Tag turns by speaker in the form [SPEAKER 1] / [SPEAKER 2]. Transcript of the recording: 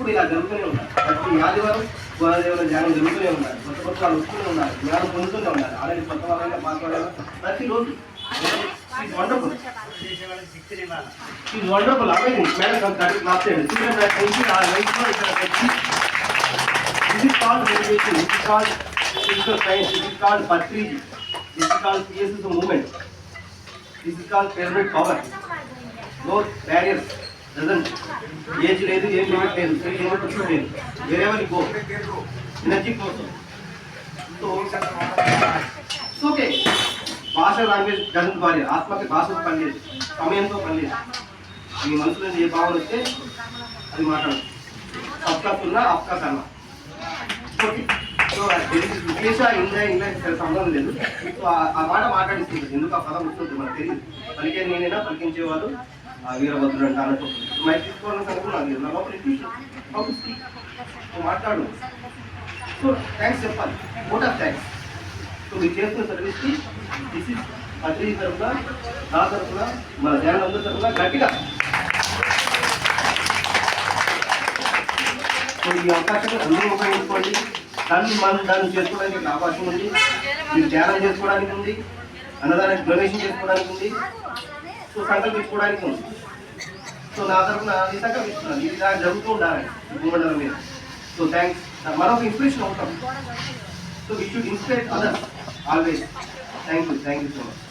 [SPEAKER 1] ఎప్పుడు ఇలా జరుగుతూనే ఉన్నారు. ప్రతి ఆదివారం గోదాదేవుల ధ్యానం జరుగుతూనే ఉన్నారు. కొత్త కొత్త వాళ్ళు వస్తూనే ఉన్నారు, జ్ఞానం పొందుతూనే ఉన్నారు. ఆల్రెడీ కొత్త వాళ్ళైనా పాత వాళ్ళైనా ప్రతిరోజు wonderful is wonderful. Amazing madam class చేయండి. This is called meditation, this is called physical science, this is called Patriji, this is called PSS movement, this is called pyramid power. No barriers, doesn't age లేదు, ఏం limit లేదు, free limit లేదు, wherever you go, energy flows. So it's okay. భాష language doesn't వారి. ఆత్మకి భాషకు పని లేదు, సమయంతో పని లేదు. మీ మనసులో ఏ భావన వస్తే అది మాట్లాడదు. అప్కా సున్నా అప్కా కన్నా. ఓకే, సో ఇంగ్లీష్ సంబంధం లేదు. సో ఆ మాట మాట్లాడిస్తుంది. ఎందుకు ఆ పదం వస్తుంది మనకు తెలియదు. పలికే నేనైనా పలికించేవాడు వీరభద్రుడు అంటే అన్నట్టు మైక్ తీసుకోవాలని అనుకున్నాను లేదు. నా లోపల మాట్లాడు. సో థ్యాంక్స్ చెప్పాలి, ఓట్ ఆఫ్ థ్యాంక్స్. సో మీరు చేస్తున్న సర్వీస్కి దిస్ ఇస్ పత్రిక తరఫున, నా తరఫున, మన ధ్యానం అందరి తరఫున గట్టిగా ఈ అవకాశాన్ని అందరూ ఉపయోగించుకోండి. దాన్ని చేసుకోవడానికి అవకాశం ఉంది. మీరు ధ్యానం చేసుకోవడానికి ఉంది, అన్నదానికి డొనేషన్ చేసుకోవడానికి ఉంది, సో సంకల్పించుకోవడానికి ఉంది. సో నా తరఫున ఈ సంకల్పిస్తున్నాను, ఇది నాకు జరుగుతూ ఉండాలని భూమండలం మీద. So thanks. మరొక ఇన్స్పిరేషన్ అవుతాం. So we should inspire others always. Thank you so much.